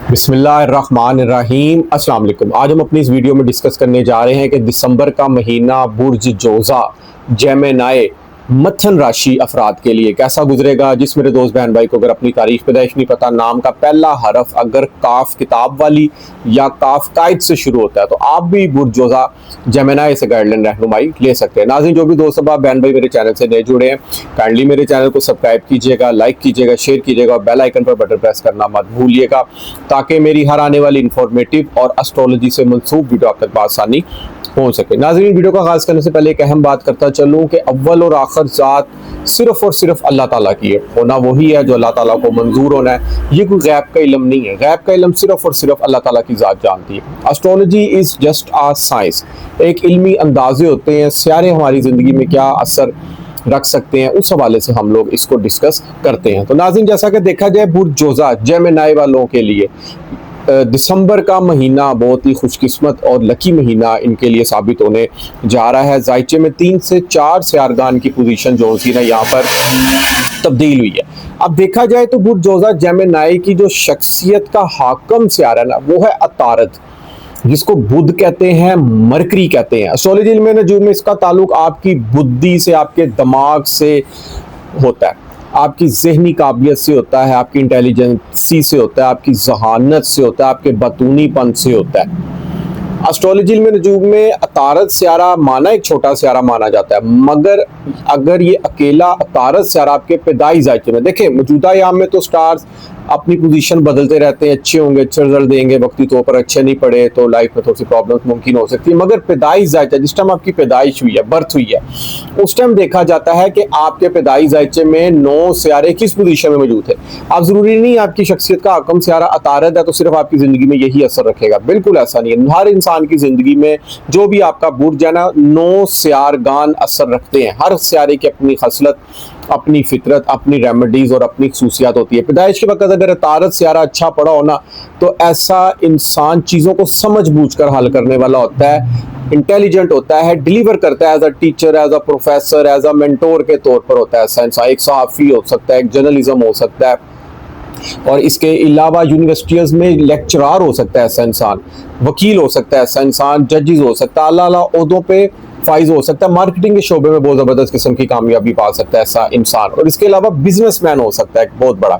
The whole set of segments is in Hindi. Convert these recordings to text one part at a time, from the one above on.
बिस्मिल्लाहिर्रहमानिर्रहीम अस्सलाम वालेकुम। आज हम अपनी इस वीडियो में डिस्कस करने जा रहे हैं कि दिसंबर का महीना बुर्ज जोज़ा जेमिनी मथन राशि अफराद के लिए कैसा गुजरेगा। जिस मेरे दोस्त बहन भाई को अगर अपनी तारीख पैदाइश नहीं पता, नाम का पहला हरफ अगर काफ किताब वाली या काफ कायद से शुरू होता है तो आप भी बुर्ज जोज़ा जेमिनी से गाइडलाइन रहनुमाई ले सकते हैं। नाज़रीन, जो भी दोस्त अब बहन भाई मेरे चैनल से नए जुड़े हैं, काइंडली मेरे चैनल को सब्सक्राइब कीजिएगा, लाइक कीजिएगा, शेयर कीजिएगा और बेल आइकन पर बटन प्रेस करना मत भूलिएगा ताकि मेरी हर आने वाली इंफॉर्मेटिव और एस्ट्रोलॉजी से मनसूब वीडियो आप तक आसानी पहुंच सके। नाज़रीन, वीडियो का आगाज़ करने से पहले एक अहम बात करता चलूँ कि अव्वल और आखिर ज़ात सिर्फ और सिर्फ अल्लाह ताला की है। होना वही है जो अल्लाह ताला को मंजूर होना है। ये कोई गैब का इल्म नहीं है। गैब का इल्म सिर्फ और सिर्फ अल्लाह ताला की ज़ात जानती है। Astrology is just a science. एक इल्मी अंदाजे होते हैं, सियारे हमारी ज़िंदगी में क्या असर रख सकते हैं, उस हवाले से हम लोग इसको डिस्कस करते हैं। तो नाज़रीन, जैसा कि देखा जाए बुर्ज जोज़ा जेमिनी वालों के लिए दिसंबर का महीना बहुत ही खुशकिस्मत और लकी महीना इनके लिए साबित होने जा रहा है। जायचे में 3 से 4 सियारगान की पोजीशन जो सी ना यहाँ पर तब्दील हुई है। अब देखा जाए तो बुर्ज जोज़ा जेमिनी की जो शख्सियत का हाकम सियारा ना वो है अतारद, जिसको बुध कहते हैं, मरकरी कहते हैं। एस्ट्रोलॉजी में नजूम में इसका ताल्लुक आपकी बुद्धि से, आपके दिमाग से होता है, आपकी जहनी काबिलियत से होता है, आपकी इंटेलिजेंसी से होता है, आपकी जहानत से होता है, आपके बतूनीपन से होता है। एस्ट्रोलॉजी में नजूम में अतारद सियारा माना एक छोटा सियारा माना जाता है, मगर अगर ये अकेला अतारद सियारा आपके पैदाइश जायचे में देखें, मौजूदा याम में तो स्टार्स अपनी पोजीशन बदलते रहते हैं, अच्छे होंगे, अच्छे रिजल्ट देंगे, वक्ती तौर पर अच्छे नहीं पड़े तो लाइफ में थोड़ी सी प्रॉब्लम्स मुमकिन हो सकती है। मगर पैदाइश जायचा जिस टाइम आपकी पैदाइश हुई है, बर्थ हुई है, उस टाइम देखा जाता है कि आपके पैदाइश जायचे में 9 सियारे किस पोजीशन में मौजूद है। अब जरूरी नहीं आपकी शख्सियत का हाकम सियारा अतारद है तो सिर्फ आपकी जिंदगी में यही असर रखेगा, बिल्कुल ऐसा नहीं है। हर इंसान की जिंदगी में जो भी आपका बुर्ज है ना, 9 सियारगान असर रखते हैं। हर सियारे की अपनी खसलत, अपनी फितरत, अपनी रेमेडीज और अपनी खसूसियात होती है। पैदाइश के वक्त अगर अतारद सियारा अच्छा पड़ा हो ना तो ऐसा इंसान चीज़ों को समझ बूझ कर हल करने वाला होता है, इंटेलिजेंट होता है, डिलीवर करता है as a teacher, as a professor, as a mentor के तौर पर होता है ऐसा इंसान। एक सहाफ़ी हो सकता है, एक जर्नलिज्म हो सकता है और इसके अलावा यूनिवर्सिटीज़ में लेक्चरार हो सकता है ऐसा इंसान, वकील हो सकता है ऐसा इंसान, जजेस हो सकता है, आला ओहदों पे फाइज हो सकता है, मार्केटिंग के शोबे में बहुत ज़बरदस्त किस्म की कामयाबी पा सकता है ऐसा इंसान। और इसके अलावा बिजनेसमैन हो सकता है बहुत बड़ा,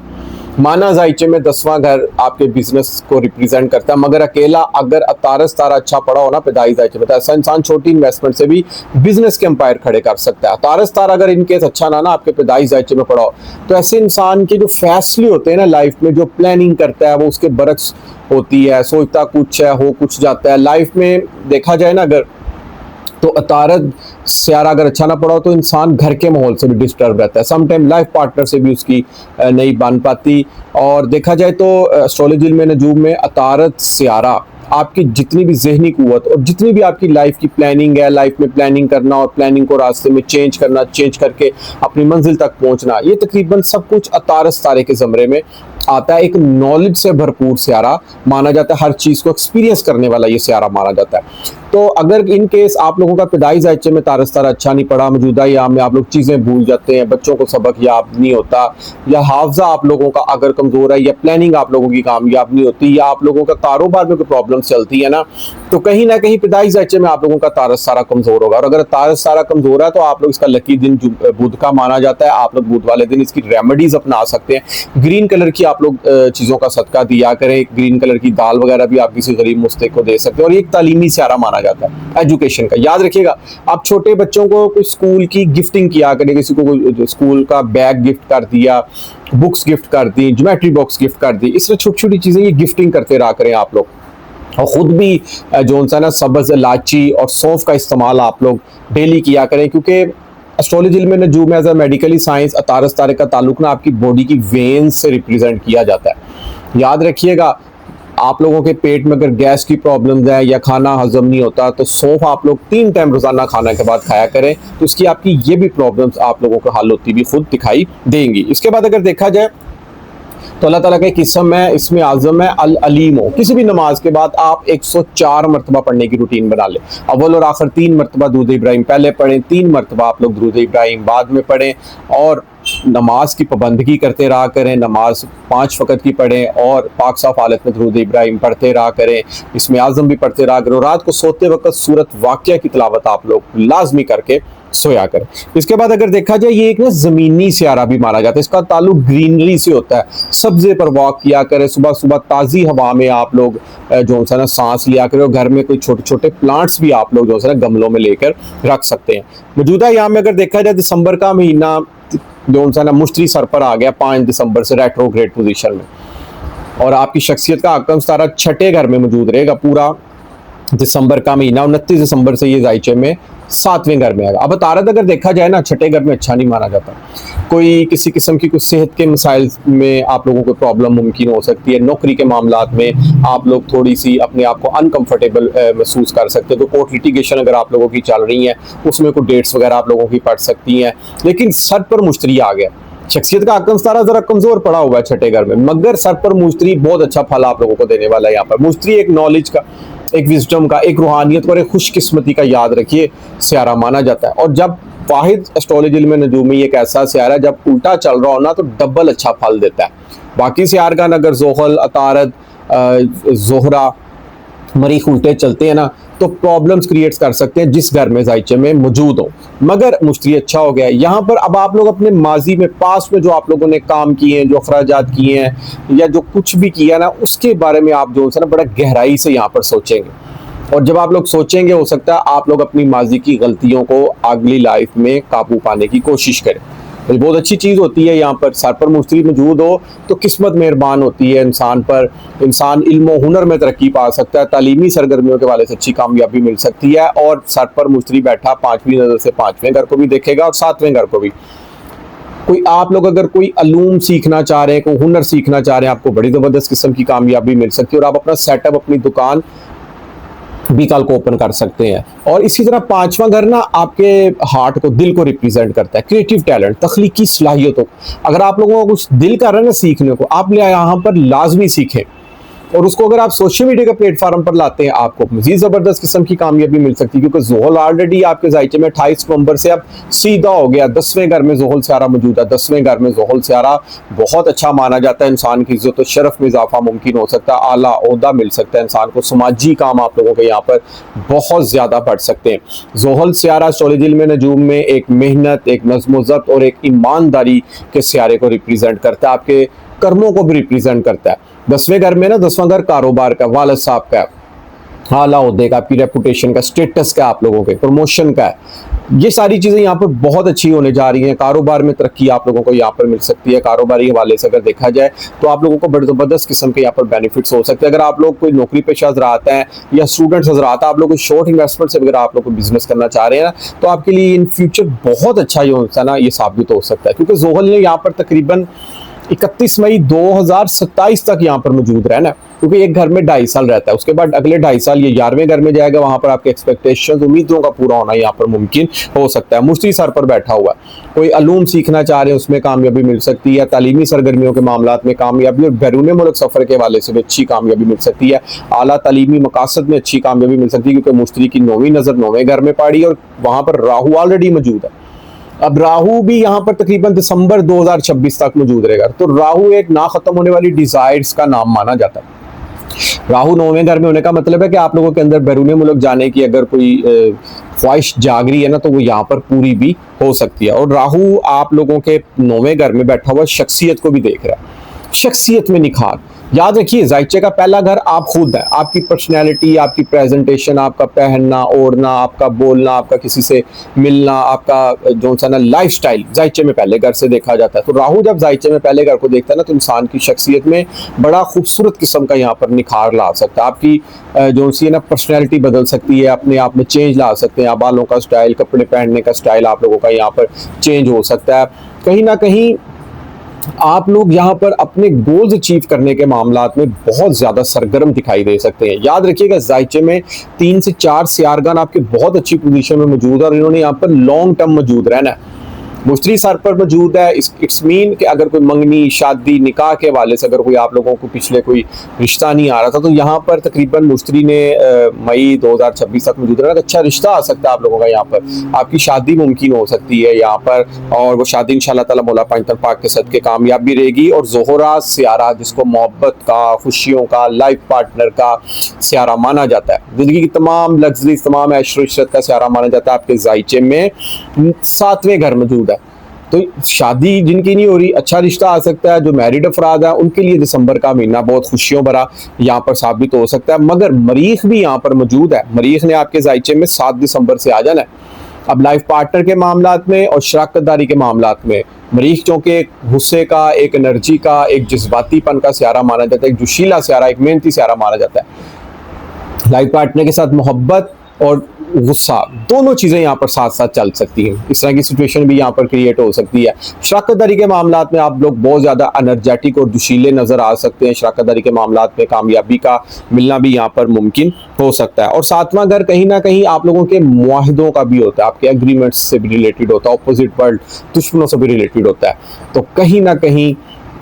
माना जायचे में 10वां घर आपके बिजनेस को रिप्रेजेंट करता है। मगर अकेला अगर अतारद तारा अच्छा पड़ा हो ना पैदाइश जायचे में तो ऐसा इंसान छोटी इन्वेस्टमेंट से भी बिजनेस के एम्पायर खड़े कर सकता है। अतारद तारा अगर इनकेस अच्छा ना आपके पैदाइश जायचे में पड़ा हो तो ऐसे इंसान के जो फैसले होते हैं ना लाइफ में, जो प्लानिंग करता है वो उसके बरक्स होती है, सोचता कुछ है हो कुछ जाता है। लाइफ में देखा जाए ना अगर तो अतारद सियारा अगर अच्छा ना पड़ा हो तो इंसान घर के माहौल से भी डिस्टर्ब रहता है, समटाइम लाइफ पार्टनर से भी उसकी नहीं बन पाती। और देखा जाए तो एस्ट्रोलॉजी में नजूम में अतारद सियारा आपकी जितनी भी जहनी कुव्वत और जितनी भी आपकी लाइफ की प्लानिंग है, लाइफ में प्लानिंग करना और प्लानिंग को रास्ते में चेंज करना, चेंज करके अपनी मंजिल तक पहुंचना, ये तकरीबन सब कुछ अतारद तारे के ज़मरे में आता है। एक नॉलेज से भरपूर सियारा माना जाता है, हर चीज़ को एक्सपीरियंस करने वाला ये सियारा माना जाता है। तो अगर इन केस आप लोगों का पैदाइश जायचे में तारद तारा अच्छा नहीं पड़ा, मौजूदा याम में आप लोग चीज़ें भूल जाते हैं, बच्चों को सबक याद नहीं होता, या हाफजा आप लोगों का अगर कमज़ोर है, या प्लानिंग आप लोगों की कामयाब नहीं होती, या आप लोगों का कारोबार में कोई प्रॉब्लम चलती है ना कहीं पैदाइश जायचे में आप लोगों का तारद तारा कमज़ोर होगा। और अगर तारद तारा कमज़ोर है तो आप लोग इसका लकी दिन बुध का माना जाता है। आप लोग बुध वाले दिन इसकी रेमेडीज अपना सकते हैं। ग्रीन कलर की आप लोग चीज़ों का सदका दिया करें, ग्रीन कलर की दाल वगैरह भी आप किसी गरीब मुस्तक को दे सकते हैं। और ये एक तालीमी सियारा माना जाता है एजुकेशन का, याद रखिएगा। आप छोटे बच्चों को कोई स्कूल की गिफ्टिंग किया करें, किसी को स्कूल का बैग गिफ्ट कर दिया, बुक्स गिफ्ट कर दी, ज्योमेट्री बॉक्स गिफ्ट कर दी, इसमें छोटी छोटी चीज़ें ये गिफ्टिंग करते रहा करें आप लोग। और ख़ुद भी जो सा ना सब्ज़, इलायची और सौंफ का इस्तेमाल आप लोग डेली किया करें, क्योंकि एस्ट्रोलॉजी में नजूम एज अ मेडिकली साइंस अतारद तारे का ताल्लुक ना आपकी बॉडी की वेन्स से रिप्रेजेंट किया जाता है। याद रखिएगा, आप लोगों के पेट में अगर गैस की प्रॉब्लम्स है या खाना हजम नहीं होता तो सौंफ आप लोग 3 टाइम रोजाना खाने के बाद खाया करें, तो इसकी आपकी ये भी प्रॉब्लम्स आप लोगों को हल होती भी खुद दिखाई देंगी। इसके बाद अगर देखा जाए तो अल्लाह ताला का एक किस्म है, इसमें आज़म है अल अलीम हो। किसी भी नमाज के बाद आप 104 मरतबा पढ़ने की रूटीन बना लें। अव्वल और आखिर 3 मरतबा दुरूद इब्राहिम पहले पढ़ें, 3 मरतबा आप लोग दुरूद इब्राहिम बाद में पढ़ें, और नमाज की पाबंदगी करते रहा करें। नमाज 5 वक़्त की पढ़ें और पाक साफ हालत में दुरूद इब्राहिम पढ़ते रहा करें, इसमें आज़म भी पढ़ते रहा करें। और रात को सोते वक्त सूरत वाक़िया की तिलावत आप लोग लाजमी करके सोया करें। इसके बाद अगर देखा जाए, ये एक ना ज़मीनी सियारा भी माना जाता है, इसका ताल्लुक ग्रीनरी से होता है। सब्ज़े पर वॉक किया करें, सुबह सुबह ताज़ी हवा में आप लोग जो है ना सांस लिया करें, और घर में कोई छोटे छोटे प्लांट्स भी आप लोग जो है ना गमलों में लेकर रख सकते हैं। मौजूदा यहाँ में अगर देखा जाए, दिसंबर का महीना जो है ना मुश्तरी सर पर आ गया 5 दिसंबर से रेट्रोग्रेड पोजीशन में, और आपकी शख्सियत का आकम सितारा छठे घर में मौजूद रहेगा पूरा दिसंबर का महीना। 29 दिसंबर से ये जायचे में 7वें घर में आएगा। अब तारत अगर देखा जाए ना, छठे घर में अच्छा नहीं माना जाता। कोई किसी किस्म की कुछ सेहत के मसाइल में आप लोगों को प्रॉब्लम मुमकिन हो सकती है। नौकरी के मामलात में आप लोग थोड़ी सी अपने आप को अनकंफर्टेबल महसूस कर सकते हैं। तो कोर्ट लिटिगेशन अगर आप लोगों की चल रही है, उसमें कोई डेट्स वगैरह आप लोगों की पड़ सकती हैं। लेकिन सर पर मुश्तरी आ गया, शख्सियत का आकम सितारा जरा कमजोर पड़ा हुआ है छठे घर में, मगर सर पर मुश्तरी बहुत अच्छा फल आप लोगों को देने वाला है। यहाँ पर मुश्तरी एक नॉलेज का, एक विजडम का, एक रूहानियत और एक खुशकिस्मती का, याद रखिए, सियारा माना जाता है। और जब वाहिद एस्ट्रोलॉजी में नजूमी एक ऐसा सियारा जब उल्टा चल रहा हो ना, तो डबल अच्छा फल देता है। बाकी सियारगान अगर जोहल, अतारद, जोहरा, मरीख उल्टे चलते हैं ना, तो प्रॉब्लम्स क्रिएट कर सकते हैं जिस घर में जायचे में मौजूद हो। मगर मुश्तरी अच्छा हो गया है यहाँ पर। अब आप लोग अपने माजी में, पास में जो आप लोगों ने काम किए हैं, जो अखराजात किए हैं या जो कुछ भी किया ना, उसके बारे में आप जो है ना बड़ा गहराई से यहाँ पर सोचेंगे। और जब आप लोग सोचेंगे, हो सकता है आप लोग अपनी माजी की गलतियों को अगली लाइफ में काबू पाने की कोशिश करें। तो बहुत अच्छी चीज़ होती है यहाँ पर। सर पर मुश्तरी मौजूद हो तो किस्मत मेहरबान होती है इंसान पर। इंसान इल्म और हुनर में तरक्की पा सकता है, तालीमी सरगर्मियों के वाले से अच्छी कामयाबी मिल सकती है। और सर पर मुश्तरी बैठा 5वीं नज़र से 5वें घर को भी देखेगा और 7वें घर को भी। कोई आप लोग अगर कोई अलूम सीखना चाह रहे हैं, कोई हुनर सीखना चाह रहे हैं, आपको बड़ी ज़बरदस्त किस्म की कामयाबी मिल सकती है, और आप अपना सेटअप, अपनी दुकान भी कल को ओपन कर सकते हैं। और इसी तरह 5वां घर ना आपके हार्ट को, दिल को रिप्रेजेंट करता है, क्रिएटिव टैलेंट, तख्लीकी सलाहियतों। अगर आप लोगों को कुछ दिल कर रहा है ना सीखने को, आप यहाँ पर लाजमी सीखें, और उसको अगर आप सोशल मीडिया के प्लेटफॉर्म पर लाते हैं, आपको मजीद ज़बरदस्त किस्म की कामयाबी मिल सकती है। क्योंकि जोहल ऑलरेडी आपके जायचे में 28 नवंबर से अब सीधा हो गया, 10वें घर में जोहल सियारा मौजूद है। 10वें घर में जोहल सियारा बहुत अच्छा माना जाता है। इंसान की इज्जत और शरफ में इजाफा मुमकिन हो सकता है, आला ओहदा मिल सकता है इंसान को, समाजी काम आप लोगों के यहाँ पर बहुत ज़्यादा बढ़ सकते हैं। जोहल सियारा एस्ट्रोलॉजी में नजूम में एक मेहनत, एक नज़्म व ज़ब्त और एक ईमानदारी के सियारे को रिप्रेजेंट करता है, आपके कर्मों को भी रिप्रेजेंट करता है। 10वें घर में ना, 10वां घर कारोबार का, वालिद साहब का, आला ओहदे का, आपकी रेपुटेशन का, स्टेटस का, आप लोगों के प्रमोशन का है। ये सारी चीज़ें यहाँ पर बहुत अच्छी होने जा रही हैं। कारोबार में तरक्की आप लोगों को यहाँ पर मिल सकती है। कारोबारी हवाले से अगर देखा जाए तो आप लोगों को बड़े ज़बरदस्त किस्म के यहाँ पर बेनिफिट्स हो सकते हैं। अगर आप लोग कोई नौकरी पेशा हज़रात हैं या स्टूडेंट्स हज़रात, आप लोग कोई शॉर्ट इन्वेस्टमेंट से अगर आप लोग को बिजनेस करना चाह रहे हैं ना, तो आपके लिए इन फ्यूचर बहुत अच्छा ये होता है ना, ये साबित हो सकता है। क्योंकि जोहल ने यहाँ पर तकरीबन 31 मई 2027 तक यहाँ पर मौजूद रहना, क्योंकि एक घर में 2.5 साल रहता है। उसके बाद अगले 2.5 साल ये 11वें घर में जाएगा। वहाँ पर आपके एक्सपेक्टेशंस, उम्मीदों का पूरा होना यहाँ पर मुमकिन हो सकता है। मुश्तरी सर पर बैठा हुआ है, कोई अलूम सीखना चाह रहे हैं, उसमें कामयाबी मिल सकती है। तालीमी सरगर्मियों के मामलात में कामयाबी, और बैरून मुल्क सफ़र के हवाले से भी अच्छी कामयाबी मिल सकती है। आला तालीमी मकासद में अच्छी कामयाबी मिल सकती है, क्योंकि मुश्तरी की 9वीं नज़र 9वें घर में पड़ी, और वहाँ पर राहु ऑलरेडी मौजूद है। अब राहु भी यहाँ पर तकरीबन दिसंबर 2026 तक मौजूद रहेगा। तो राहु एक ना खत्म होने वाली डिजायर्स का नाम माना जाता है। राहु 9वें घर में होने का मतलब है कि आप लोगों के अंदर बैरून मुल्क जाने की अगर कोई ख्वाहिश जाग रही है ना, तो वो यहाँ पर पूरी भी हो सकती है। और राहु आप लोगों के 9वें घर में बैठा हुआ शख्सियत को भी देख रहा है, शख्सियत में निखार। याद रखिए, जायचे का पहला घर आप खुद है। आपकी पर्सनैलिटी, आपकी प्रेजेंटेशन, आपका पहनना ओढ़ना, आपका बोलना, आपका किसी से मिलना, आपका जो सा ना लाइफ स्टाइल जायचे में पहले घर से देखा जाता है। तो राहु जब जायचे में पहले घर को देखता है ना, तो इंसान की शख्सियत में बड़ा खूबसूरत किस्म का यहाँ पर निखार ला सकता है। आपकी जो सी ना पर्सनैलिटी बदल सकती है, अपने आप में चेंज ला सकते हैं। बालों का स्टाइल, कपड़े पहनने का स्टाइल आप लोगों का यहाँ पर चेंज हो सकता है। कहीं ना कहीं आप लोग यहाँ पर अपने गोल्स अचीव करने के मामलात में बहुत ज़्यादा सरगर्म दिखाई दे सकते हैं। याद रखिएगा, जायचे में 3 से 4 सियारगान आपके बहुत अच्छी पोजीशन में मौजूद है, और इन्होंने यहाँ पर लॉन्ग टर्म मौजूद रहना है। मुश्तरी सर पर मौजूद है। इट्स मीन कि अगर कोई मंगनी, शादी, निकाह के हवाले से अगर कोई आप लोगों को पिछले कोई रिश्ता नहीं आ रहा था, तो यहाँ पर तकरीबन मुश्तरी ने मई 2026 तक मौजूद रहा। अच्छा रिश्ता आ सकता है आप लोगों का, यहाँ पर आपकी शादी मुमकिन हो सकती है यहाँ पर, और वो शादी इंशाल्लाह ताला मौला पंजतन पाक के सदके कामयाब भी रहेगी। और ज़ोहरा सियारा, जिसको मोहब्बत का, खुशियों का, लाइफ पार्टनर का सियारा माना जाता है, ज़िंदगी की तमाम लग्जरीज, तमाम ऐशो इशरत का सियारा माना जाता है, आपके जायचे में 7वें घर मौजूद है। तो शादी जिनकी नहीं हो रही, अच्छा रिश्ता आ सकता है। जो मैरिड अफराद है उनके लिए दिसंबर का महीना बहुत खुशियों भरा यहाँ पर साबित हो सकता है। मगर मरीख भी यहाँ पर मौजूद है। मरीख ने आपके जायचे में 7 दिसंबर से आ जाना है। अब लाइफ पार्टनर के मामलात में और शराकतदारी के मामलात में मरीख चूँकि एक गुस्से का, एक एनर्जी का, एक जज्बातीपन का सियारा माना जाता है, एक जोशीला सियारा, एक मेहनती सियारा माना जाता है। लाइफ पार्टनर के साथ मोहब्बत और गुस्सा दोनों चीज़ें यहाँ पर साथ साथ चल सकती हैं। इस तरह की सिचुएशन भी यहाँ पर क्रिएट हो सकती है। शराकतदारी के मामलात में आप लोग बहुत ज़्यादा एनर्जेटिक और जोशीले नज़र आ सकते हैं। शराकतदारी के मामलात में कामयाबी का मिलना भी यहाँ पर मुमकिन हो सकता है। और 7वां घर कहीं ना कहीं आप लोगों के मुआहदों का भी होता है, आपके एग्रीमेंट्स से भी रिलेटेड होता है, अपोजिट वर्ल्ड दुश्मनों से भी रिलेटेड होता है। तो कहीं ना कहीं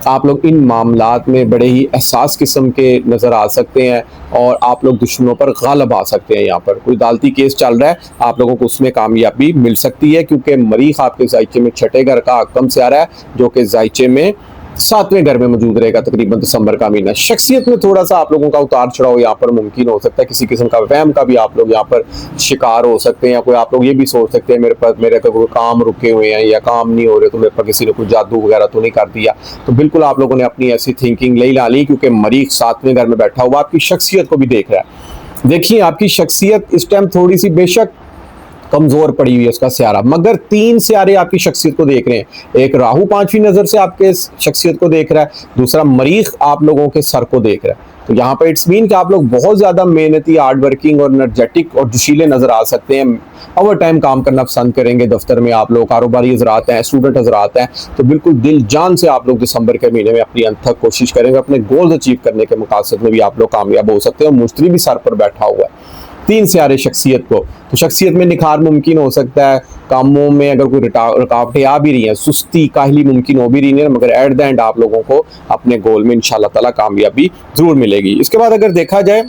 आप लोग इन मामलात में बड़े ही एहसास किस्म के नज़र आ सकते हैं और आप लोग दुश्मनों पर गालिब आ सकते हैं। यहाँ पर कोई अदालती केस चल रहा है, आप लोगों को उसमें कामयाबी मिल सकती है, क्योंकि मरीख आपके जायचे में 6ठे घर का हकम से आ रहा है, जो कि जायचे में 7वें घर में मौजूद रहेगा तकरीबन दिसंबर का महीना। शख्सियत में थोड़ा सा आप लोगों का उतार चढ़ाव यहाँ पर मुमकिन हो सकता है। किसी किस्म का वहम का भी आप लोग यहाँ पर शिकार हो सकते हैं। या कोई आप लोग ये भी सोच सकते हैं मेरे तो कोई काम रुके हुए हैं या काम नहीं हो रहे, तो मेरे पर किसी ने कोई जादू वगैरह तो नहीं कर दिया। तो बिल्कुल आप लोगों ने अपनी ऐसी थिंकिंग ले ला ली, क्योंकि मरीख 7वें घर में बैठा हुआ आपकी शख्सियत को भी देख रहा है। देखिए आपकी शख्सियत इस टाइम थोड़ी सी बेशक कमजोर पड़ी हुई है उसका सियारा, मगर 3 सियारे आपकी शख्सियत को देख रहे हैं। एक राहु 5वीं नजर से आपके शख्सियत को देख रहा है, दूसरा मरीख आप लोगों के सर को देख रहा है। तो यहाँ पर इट्स मीन कि आप लोग बहुत ज्यादा मेहनती, हार्ड वर्किंग और एनर्जेटिक और जोशीले नजर आ सकते हैं। ओवर टाइम काम करना पसंद करेंगे। दफ्तर में आप लोग कारोबारी हजरात हैं, स्टूडेंट हजरात हैं, तो बिल्कुल दिल जान से आप लोग दिसंबर के महीने में अपनी अंत तक कोशिश करेंगे। अपने गोल्स अचीव करने के मकासद में भी आप लोग कामयाब हो सकते हैं। मुश्तरी भी सर पर बैठा हुआ है 3 सियारे शख्सियत को, तो शख्सियत में निखार मुमकिन हो सकता है। कामों में अगर कोई रुकावटें आ भी रही हैं, सुस्ती काहली मुमकिन हो भी रही है, मगर एट द एंड आप लोगों को अपने गोल में इंशाल्लाह ताला कामयाबी जरूर मिलेगी। इसके बाद अगर देखा जाए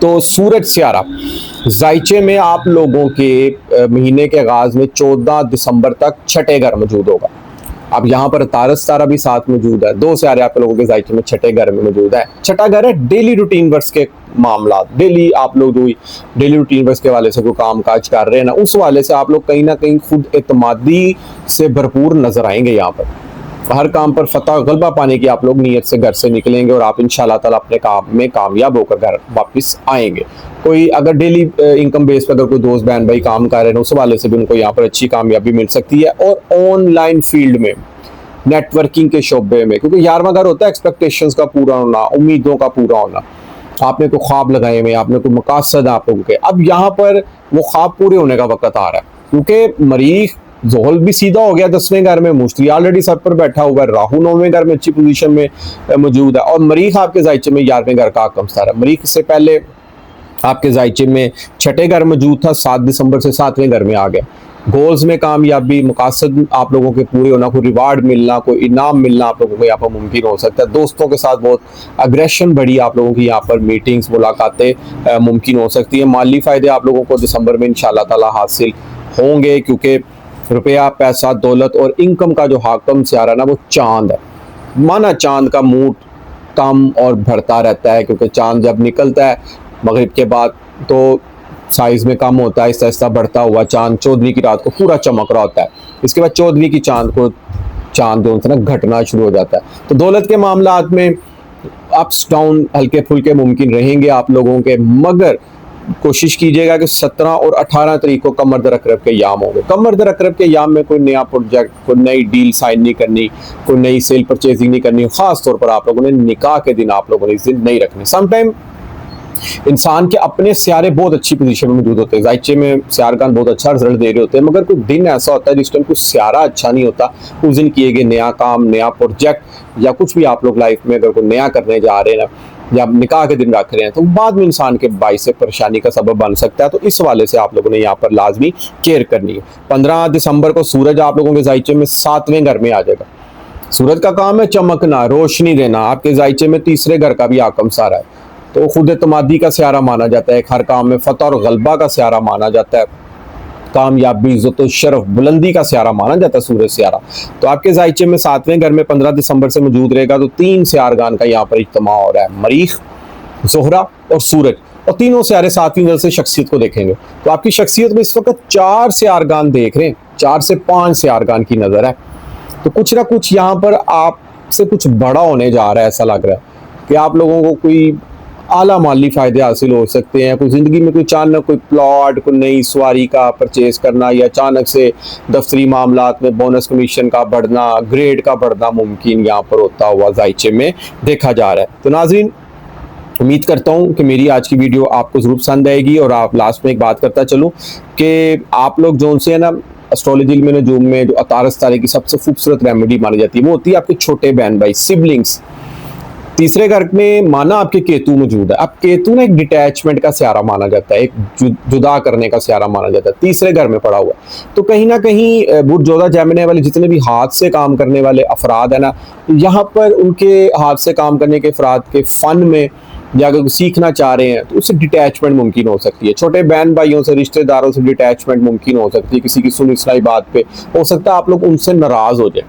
तो सूरज सियारा जायचे में आप लोगों के महीने के आगाज में 14 दिसंबर तक 6ठे घर मौजूद होगा। अब यहाँ पर तारस तारा भी साथ मौजूद है। 2 सियारे आप लोगों के जायचे में 6ठे घर में मौजूद है। 6ठा घर है डेली रूटीन वर्क्स के मामला। डेली आप लोग जो डेली रूटीन वर्क्स के वाले से कोई काम काज कर रहे हैं ना, उस वाले से आप लोग कहीं ना कहीं खुद एतमादी से भरपूर नजर आएंगे। यहाँ पर हर काम पर फतह गलबा पाने की आप लोग नीयत से घर से निकलेंगे और आप इंशाल्लाह ताला अपने काम में कामयाब होकर घर वापस आएंगे। कोई अगर डेली इनकम बेस पर अगर कोई दोस्त बहन भाई काम कर रहे हैं, उस वाले से भी उनको यहाँ पर अच्छी कामयाबी मिल सकती है। और ऑनलाइन फील्ड में, नेटवर्किंग के शोबे में, क्योंकि 11वां घर होता है एक्सपेक्टेशंस का पूरा होना, उम्मीदों का पूरा होना। आपने कोई ख्वाब लगाए हुए, आपने कोई मकासद आप लोगों के, अब यहाँ पर वो ख्वाब पूरे होने का वक्त आ रहा है, क्योंकि मरीख ज़ोहल भी सीधा हो गया 10वें घर में, मुश्तरी ऑलरेडी सर पर बैठा हुआ है, राहु 9वें घर में अच्छी पोजीशन में मौजूद है, और मरीख आपके जायचे में 11वें घर का हकम सारा। मरीख से पहले आपके जायचे में 6ठे घर मौजूद था, 7 दिसंबर से 7वें घर में आ गया। गोल्स में कामयाबी, मकासद आप लोगों के पूरे होना, कोई रिवार्ड मिलना, कोई इनाम मिलना आप लोगों को यहाँ पर मुमकिन हो सकता है। दोस्तों के साथ बहुत अग्रेशन बढ़ी आप लोगों की यहाँ पर मीटिंग्स, मुलाकातें मुमकिन हो सकती है। माली फ़ायदे आप लोगों को दिसंबर में इंशाल्लाह ताला हासिल होंगे, क्योंकि रुपया, पैसा, दौलत और इनकम का जो हाकम सियारा ना वो चांद है। माना चांद का मूड कम और बढ़ता रहता है, क्योंकि चांद जब निकलता है मगरिब के बाद तो साइज में कम होता है, आहिस्ता बढ़ता हुआ चांद 14वीं की रात को पूरा चमक रहा होता है। इसके बाद 14वीं की चांद जो है ना घटना शुरू हो जाता है। तो दौलत के मामलात में अप्स डाउन हल्के फुल्के मुमकिन रहेंगे आप लोगों के, मगर कोशिश कीजिएगा कि 17 और 18 तारीख को कमर दर अकरब के याम होंगे। कमर दर अकरब के याम में कोई नया प्रोजेक्ट, कोई नई डील साइन नहीं करनी, कोई नई सेल परचेजिंग नहीं करनी। खास तौर पर आप लोगों ने निकाह के दिन आप लोगों ने इस दिन नहीं रखने। समटाइम इंसान के अपने सियारे बहुत अच्छी पोजीशन में मौजूद होते हैं, जायचे में सियारगान बहुत अच्छा रिजल्ट दे रहे होते हैं, मगर कोई दिन ऐसा होता है जिस टाइम कुछ सियारा अच्छा नहीं होता, उस दिन किए गए नया काम, नया प्रोजेक्ट या कुछ भी आप लोग लाइफ में अगर कोई नया करने जा रहे हैं ना, या आप निकाह के दिन रख रहे हैं तो बाद में इंसान के बाइस से परेशानी का सबब बन सकता है। तो इस हवाले से आप लोगों ने यहाँ पर लाजमी केयर करनी है। 15 दिसंबर को सूरज आप लोगों के जायचे में 7वें घर में आ जाएगा। सूरज का काम है चमकना, रोशनी देना। आपके जायचे में 3रे घर का भी आकम सारा है, तो खुद एतमादी का स्यारा माना जाता है। हर काम में फतह और गलबा का स्यारा माना जाता है। कामयाबी, इज्जत और शरफ, बुलंदी का स्यारा माना जाता है सूरज स्यारा। तो आपके जायचे में 7वें घर में 15 दिसंबर से मौजूद रहेगा। तो 3 स्यारगान का यहाँ पर इज्तिमा हो रहा है, मरीख, ज़ोहरा और सूरज। और तीनों स्यारे 7वीं नजर से शख्सियत को देखेंगे। तो आपकी शख्सियत में इस वक्त 4 स्यारगान देख रहे हैं, 4 से 5 स्यारगान की नजर है। तो कुछ ना कुछ यहाँ पर आपसे कुछ बड़ा होने जा रहा है। ऐसा लग रहा है कि आप लोगों को कोई आला माली फायदे हासिल हो सकते हैं। कोई ज़िंदगी में कोई अचानक कोई प्लॉट, कोई नई सवारी का परचेज करना, या अचानक से दफ्तरी मामलात में बोनस कमीशन का बढ़ना, ग्रेड का बढ़ना मुमकिन यहाँ पर होता हुआ जायचे में देखा जा रहा है। तो नाज़रीन, उम्मीद करता हूँ कि मेरी आज की वीडियो आपको ज़रूर पसंद आएगी। और आप लास्ट में एक बात करता चलूँ कि आप लोग जो उनसे है ना एस्ट्रोलॉजी में नजूम में जो अतारस तारे की सबसे खूबसूरत रेमेडी मानी जाती है वो होती है आपके छोटे बहन भाई, सिबलिंग्स। 3रे घर में माना आपके केतु मौजूद है। अब केतु ना एक डिटैचमेंट का स्यारा माना जाता है, एक जुदा करने का स्यारा माना जाता है, 3रे घर में पड़ा हुआ है। तो कहीं ना कहीं बुध जोधा जैमिनी वाले जितने भी हाथ से काम करने वाले अफराद है ना, यहाँ पर उनके हाथ से काम करने के अफराद के फन में या अगर सीखना चाह रहे हैं तो उससे डिटैचमेंट मुमकिन हो सकती है। छोटे बहन भाइयों से, रिश्तेदारों से डिटैचमेंट मुमकिन हो सकती है। किसी की सुनी सुनाई बात पे हो सकता है आप लोग उनसे नाराज हो जाए।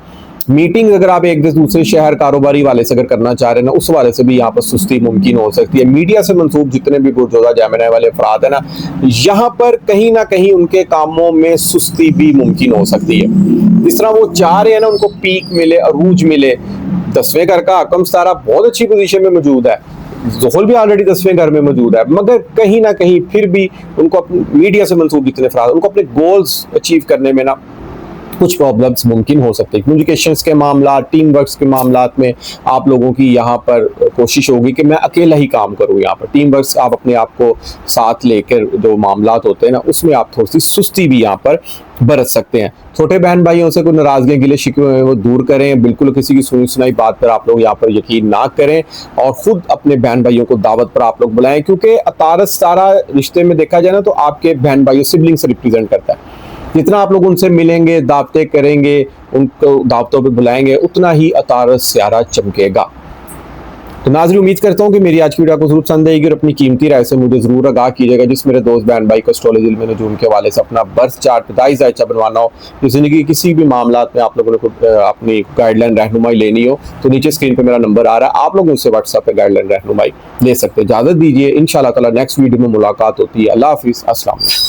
मीटिंग अगर आप एक दूसरे शहर कारोबारी वाले से अगर करना चाह रहे हैं ना, उस वाले से भी यहाँ पर सुस्ती मुमकिन हो सकती है। मीडिया से मंसूब जितने भी बुर्जोदा जैमिनी वाले अफराद है ना, यहाँ पर कहीं ना कहीं उनके कामों में सुस्ती भी मुमकिन हो सकती है। जिस तरह वो चाह रहे हैं ना उनको पीक मिले, अरूज मिले। 10वें घर का आकम सितारा बहुत अच्छी पोजीशन में मौजूद है, ज़ुहल भी ऑलरेडी 10वें घर में मौजूद है, मगर कहीं ना कहीं फिर भी उनको मीडिया से मंसूब जितने अफराद उनको अपने गोल्स अचीव करने में ना कुछ प्रॉब्लम्स मुमकिन हो सकती है। कम्युनिकेशंस के मामला, टीम वर्क्स के मामलात में आप लोगों की यहाँ पर कोशिश होगी कि मैं अकेला ही काम करूँ। यहाँ पर टीम वर्क्स आप अपने आप को साथ लेकर जो मामलात होते हैं ना उसमें आप थोड़ी सी सुस्ती भी यहाँ पर बरत सकते हैं। छोटे बहन भाइयों से कोई नाराजगी, गिले शिकवे वो दूर करें। बिल्कुल किसी की सुनी सुनाई बात पर आप लोग यहाँ पर यकीन ना करें और खुद अपने बहन भाइयों को दावत पर आप लोग बुलाएं, क्योंकि अतारस सारा रिश्ते में देखा जाए ना तो आपके बहन भाइयों सिबलिंग से रिप्रेजेंट करता है। जितना आप लोग उनसे मिलेंगे, दावतें करेंगे, उनको दावतों पे बुलाएंगे, उतना ही अतारस स्यारा चमकेगा। तो नाज़रीन, उम्मीद करता हूँ कि मेरी आज की वीडियो आपको जरूर पसंद आएगी और अपनी कीमती राय से मुझे जरूर आगाह कीजिएगा। जिस मेरे दोस्त बहन भाई को एस्ट्रोलॉजी में नजूम के हवाले से अपना बर्थ चार्ट, पैदाइश जायचा बनवाना हो, जो जिंदगी के किसी भी मामलात में आप लोगों ने अपनी गाइडलाइन रहनुमाई लेनी हो, तो नीचे स्क्रीन पर मेरा नंबर आ रहा है, आप लोग मुझसे व्हाट्सएप पे गाइडलाइन रहनुमाई ले सकते हैं। इजाजत दीजिए, इंशाअल्लाह ताला नेक्स्ट वीडियो में मुलाकात होती है। अल्लाह हाफिज़, अस्सलाम वालेकुम।